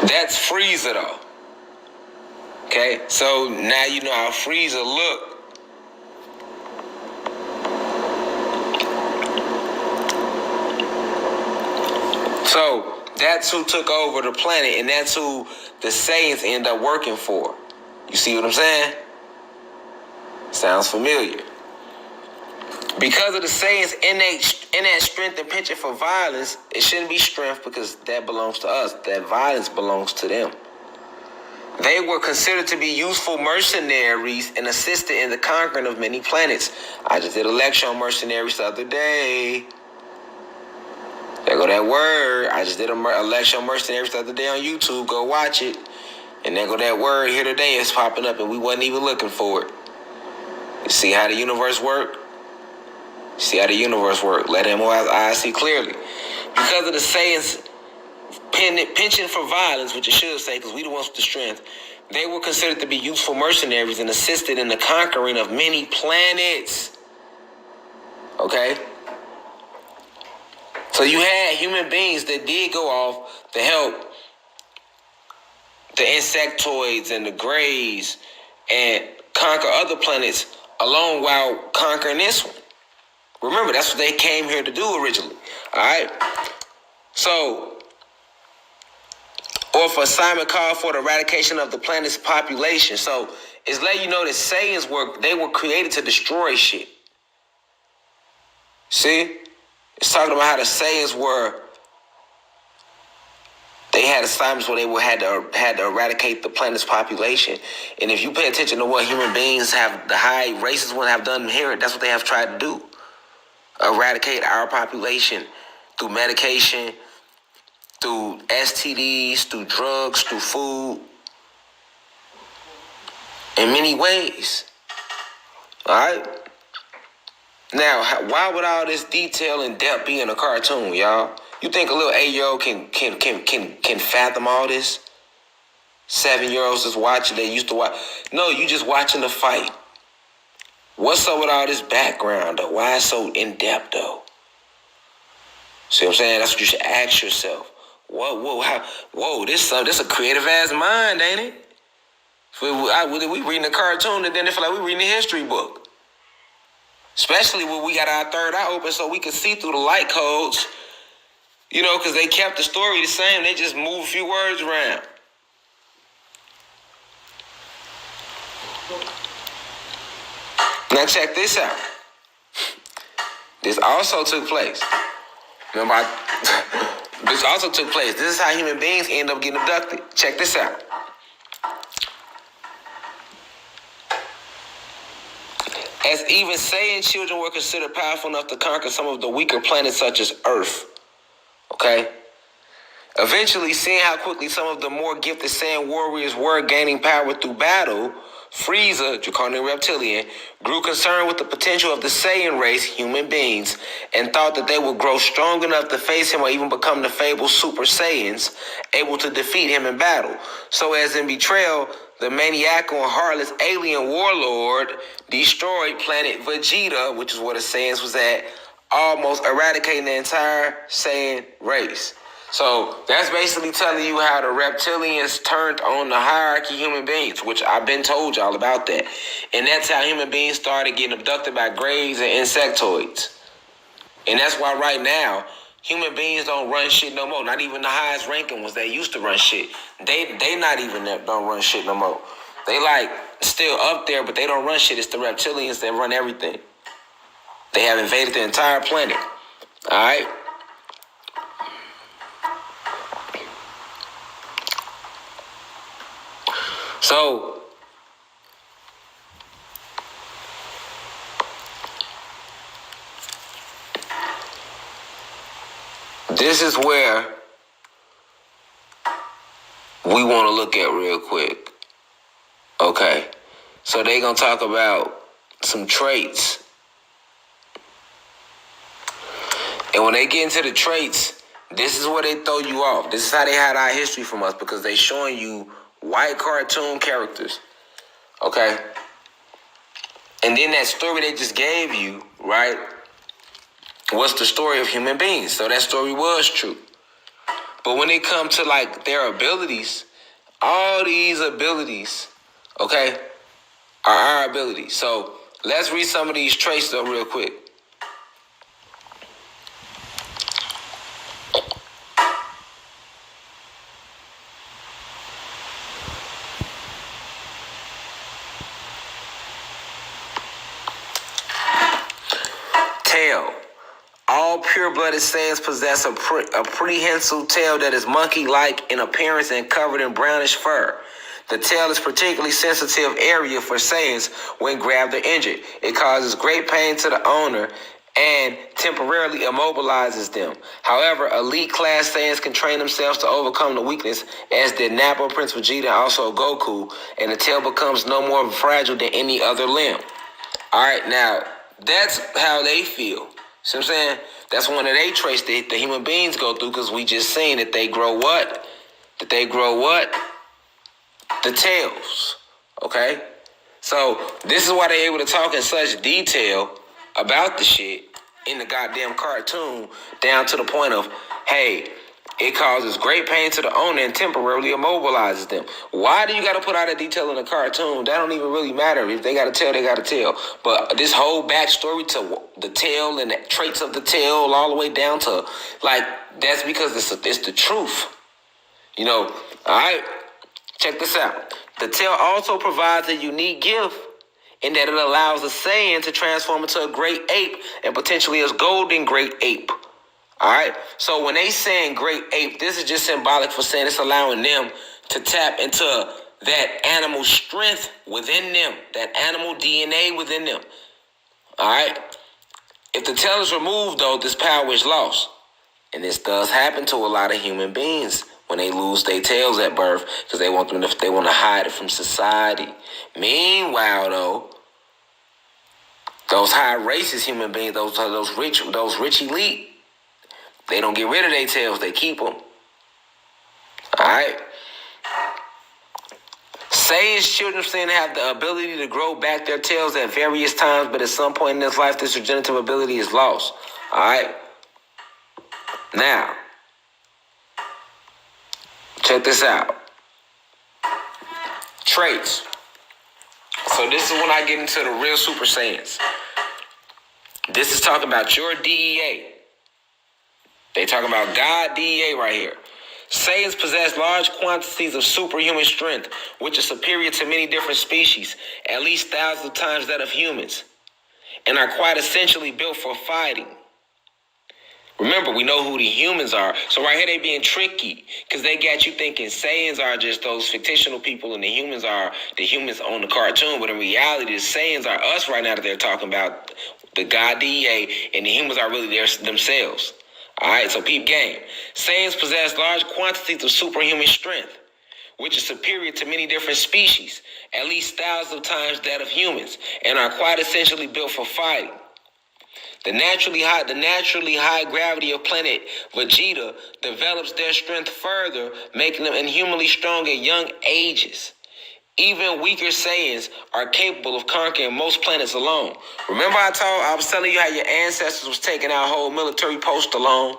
that's Frieza though. Okay, so now you know how Frieza look. So that's who took over the planet, and that's who the Saiyans end up working for. You see what I'm saying? Sounds familiar. Because of the Saiyans' innate strength and penchant for violence, it shouldn't be strength because that belongs to us. That violence belongs to them. They were considered to be useful mercenaries and assisted in the conquering of many planets. I just did a lecture on mercenaries the other day. There go that word. I just did a lecture on mercenaries the other day on YouTube. Go watch it. And there go that word here today. It's popping up and we wasn't even looking for it. You see how the universe work? See how the universe work. Let him eyes see clearly. Because of the Saiyans' penchant for violence, which it should say, because we the ones with the strength, they were considered to be useful mercenaries and assisted in the conquering of many planets. Okay? So you had human beings that did go off to help the insectoids and the greys and conquer other planets alone while conquering this one. Remember, that's what they came here to do originally. Alright? So, or for assignment called for the eradication of the planet's population. So, it's letting you know that Saiyans were created to destroy shit. See? It's talking about how the Saiyans they had assignments where they had to eradicate the planet's population. And if you pay attention to what human beings have, the high races have done here, that's what they have tried to do. Eradicate our population through medication, through STDs, through drugs, through food, in many ways. All right? Now, why would all this detail and depth be in a cartoon, y'all? You think a little 8-year-old can fathom all this? 7-year-olds just watching, they used to watch. No, you just watching the fight. What's up with all this background, though? Why is it so in-depth, though? See what I'm saying? That's what you should ask yourself. Whoa, this a creative-ass mind, ain't it? We reading a cartoon, and then it feel like we reading a history book. Especially when we got our third eye open so we can see through the light codes. You know, because they kept the story the same. They just moved a few words around. Now check this out. This also took place. Remember, this also took place. This is how human beings end up getting abducted. Check this out. As even Saiyan children were considered powerful enough to conquer some of the weaker planets such as Earth. Okay? Eventually, seeing how quickly some of the more gifted Saiyan warriors were gaining power through battle, Frieza, Draconian Reptilian, grew concerned with the potential of the Saiyan race, human beings, and thought that they would grow strong enough to face him or even become the fabled Super Saiyans, able to defeat him in battle. So as in betrayal, the maniacal and heartless alien warlord destroyed planet Vegeta, which is where the Saiyans was at, almost eradicating the entire Saiyan race. So that's basically telling you how the reptilians turned on the hierarchy human beings, which I've been told y'all about that. And that's how human beings started getting abducted by greys and insectoids. And that's why right now, human beings don't run shit no more. Not even the highest ranking ones that used to run shit. They not even don't run shit no more. They like still up there, but they don't run shit. It's the reptilians that run everything. They have invaded the entire planet. Alright? So this is where we want to look at real quick. Okay. So they gonna talk about some traits. And when they get into the traits, this is where they throw you off. This is how they hide our history from us, because they showing you white cartoon characters. Okay? And then that story they just gave you, right, was the story of human beings. So that story was true. But when it comes to like their abilities, all these abilities, okay, are our abilities. So let's read some of these traits though real quick. Tail. All pure-blooded Saiyans possess a prehensile tail that is monkey-like in appearance and covered in brownish fur. The tail is particularly sensitive area for Saiyans when grabbed or injured. It causes great pain to the owner and temporarily immobilizes them. However, elite class Saiyans can train themselves to overcome the weakness, as did Nappa, Prince Vegeta, and also Goku, and the tail becomes no more fragile than any other limb. Alright, now, that's how they feel. See what I'm saying? That's one of they traits that the human beings go through, because we just seen that they grow what? The tails. Okay? So, this is why they're able to talk in such detail about the shit in the goddamn cartoon, down to the point of, hey, it causes great pain to the owner and temporarily immobilizes them. Why do you got to put all that detail in the cartoon? That don't even really matter. If they got to tell, they got to tell. But this whole backstory to the tail and the traits of the tail all the way down to, like, that's because it's the truth. You know, all right? Check this out. The tail also provides a unique gift in that it allows a Saiyan to transform into a great ape and potentially a golden great ape. All right, so when they saying great ape, this is just symbolic for saying it's allowing them to tap into that animal strength within them, that animal DNA within them. All right, if the tail is removed, though, this power is lost. And this does happen to a lot of human beings when they lose their tails at birth, because they want to hide it from society. Meanwhile, though, those high racist human beings, those rich elite, they don't get rid of their tails, they keep them. Alright? Saiyans children seem to have the ability to grow back their tails at various times, but at some point in this life, this regenerative ability is lost. Alright? Now, check this out. Traits. So this is when I get into the real Super Saiyans. This is talking about your DEA. They talking about God DEA right here. Saiyans possess large quantities of superhuman strength, which is superior to many different species, at least thousands of times that of humans, and are quite essentially built for fighting. Remember, we know who the humans are. So right here they being tricky, because they got you thinking Saiyans are just those fictional people and the humans are the humans on the cartoon. But in reality, the Saiyans are us right now that they're talking about, the God DEA, and the humans are really themselves. Alright, so peep game. Saiyans possess large quantities of superhuman strength, which is superior to many different species, at least thousands of times that of humans, and are quite essentially built for fighting. The naturally high gravity of planet Vegeta develops their strength further, making them inhumanly strong at young ages. Even weaker Saiyans are capable of conquering most planets alone. Remember I was telling you how your ancestors was taking out whole military posts alone?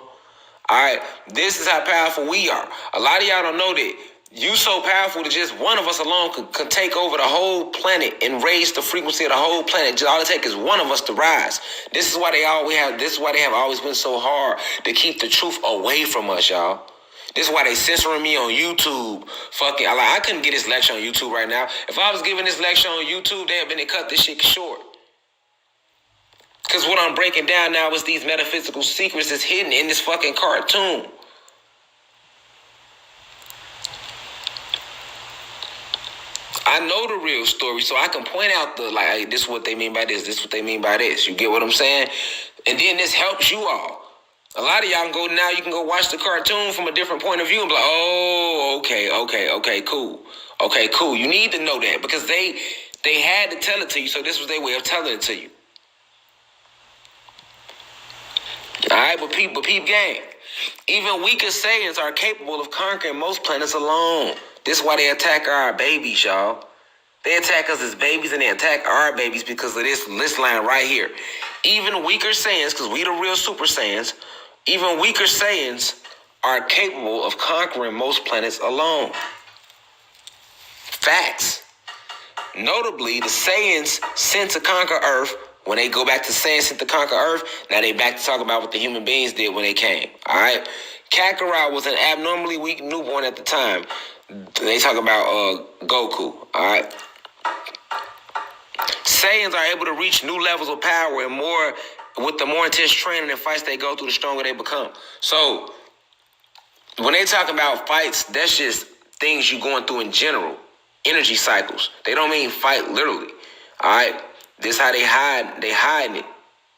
Alright, this is how powerful we are. A lot of y'all don't know that You so powerful that just one of us alone could take over the whole planet and raise the frequency of the whole planet. Just all it takes is one of us to rise. This is why they have always been so hard to keep the truth away from us, y'all. This is why they censoring me on YouTube. Fucking, I couldn't get this lecture on YouTube right now. If I was giving this lecture on YouTube, they had been to cut this shit short. Because what I'm breaking down now is these metaphysical secrets that's hidden in this fucking cartoon. I know the real story, so I can point out hey, this is what they mean by this, this is what they mean by this. You get what I'm saying? And then this helps you all. A lot of y'all you can go watch the cartoon from a different point of view and be like, oh, okay, cool. Okay, cool. You need to know that because they had to tell it to you, so this was their way of telling it to you. Alright, but peep gang. Even weaker Saiyans are capable of conquering most planets alone. This is why they attack our babies, y'all. They attack us as babies and they attack our babies because of this list line right here. Even weaker Saiyans, because we the real Super Saiyans, even weaker Saiyans are capable of conquering most planets alone. Facts. Notably, the Saiyans sent to conquer Earth. When they go back to Saiyans sent to conquer Earth, now they back to talk about what the human beings did when they came. All right? Kakarot was an abnormally weak newborn at the time. They talk about Goku. All right? Saiyans are able to reach new levels of power and more with the more intense training and fights they go through, the stronger they become. So, when they talk about fights, that's just things you're going through in general. Energy cycles. They don't mean fight literally. All right? This is how they hide it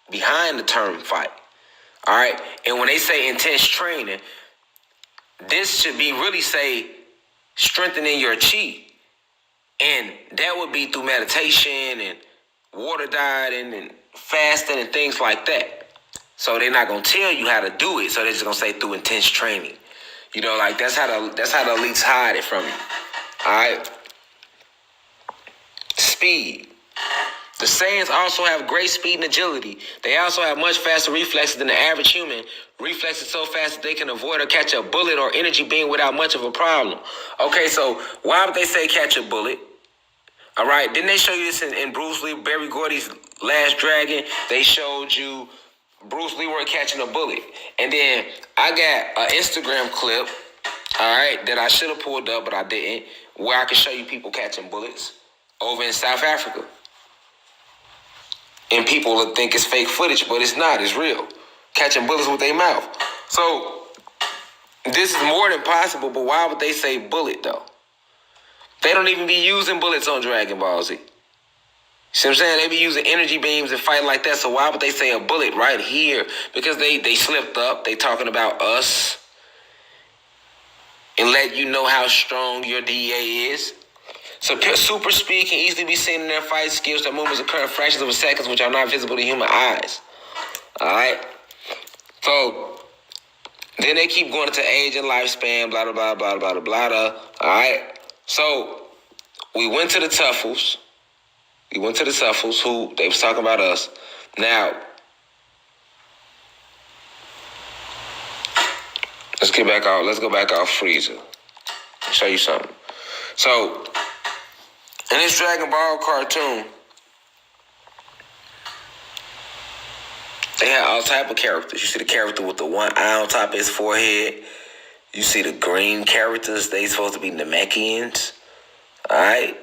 behind the term fight. All right? And when they say intense training, this should be really say strengthening your chi. And that would be through meditation and water dieting and fasting and things like that. So they're not going to tell you how to do it. So they're just going to say through intense training. You know, like that's how the elites hide it from you. All right? Speed. The Saiyans also have great speed and agility. They also have much faster reflexes than the average human. Reflexes so fast that they can avoid or catch a bullet or energy beam without much of a problem. Okay, so why would they say catch a bullet? All right, didn't they show you this in Bruce Lee, Barry Gordy's Last Dragon? They showed you Bruce Lee were catching a bullet. And then I got an Instagram clip, all right, that I should have pulled up, but I didn't, where I can show you people catching bullets over in South Africa. And people will think it's fake footage, but it's not. It's real. Catching bullets with their mouth. So, this is more than possible, but why would they say bullet, though? They don't even be using bullets on Dragon Ball Z. See what I'm saying? They be using energy beams and fighting like that, so why would they say a bullet right here? Because they slipped up. They talking about us. And let you know how strong your DA is. So super speed can easily be seen in their fight skills. Their movements occur in fractions of a second, which are not visible to human eyes. All right. So then they keep going into age and lifespan, blah blah blah blah blah blah blah. All right. So we went to the Tuffles. Who they was talking about us. Now let's go back off Frieza. Show you something. So. In this Dragon Ball cartoon, they had all type of characters. You see the character with the one eye on top of his forehead. You see the green characters. They supposed to be Namekians. Alright?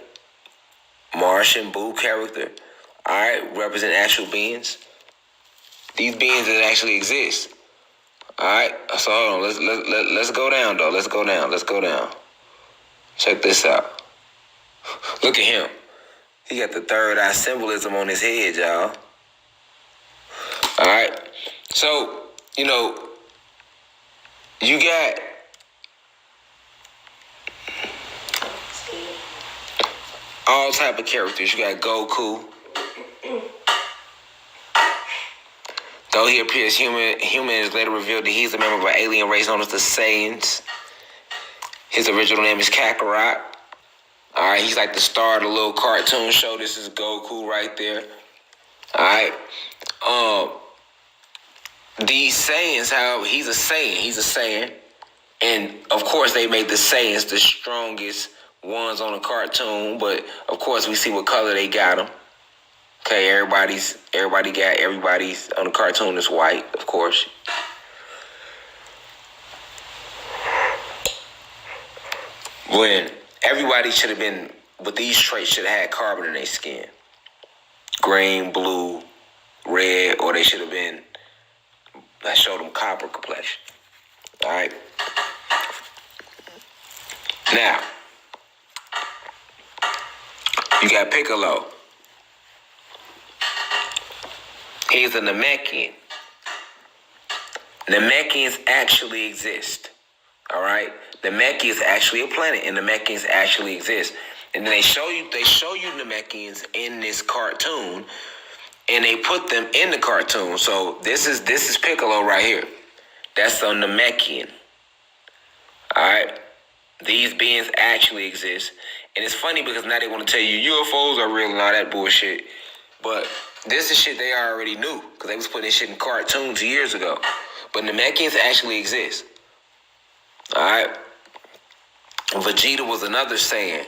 Martian Buu character. Alright? Represent actual beings. These beings that actually exist. Alright? So hold on. Let's go down, though. Let's go down. Check this out. Look at him. He got the third eye symbolism on his head, y'all. All right. So, you know, you got all type of characters. You got Goku. Though he appears human is later revealed that he's a member of an alien race known as the Saiyans. His original name is Kakarot. All right, he's like the star of the little cartoon show. This is Goku right there. All right. These Saiyans, how he's a Saiyan. And of course, they made the Saiyans the strongest ones on the cartoon. But of course, we see what color they got them. Okay, everybody's on the cartoon is white, of course. When everybody should have been, with these traits, should have had carbon in their skin. Green, blue, red, or they should have been, I showed them copper complexion. All right. Now, you got Piccolo. He's a Namekian. Namekians actually exist. All right? Namek is actually a planet, and Namekians actually exist. And then they show you Namekians in this cartoon, and they put them in the cartoon. So this is Piccolo right here. That's a Namekian. All right? These beings actually exist. And it's funny because now they want to tell you UFOs are real and all that bullshit. But this is shit they already knew because they was putting this shit in cartoons years ago. But Namekians actually exist. All right? Vegeta was another Saiyan.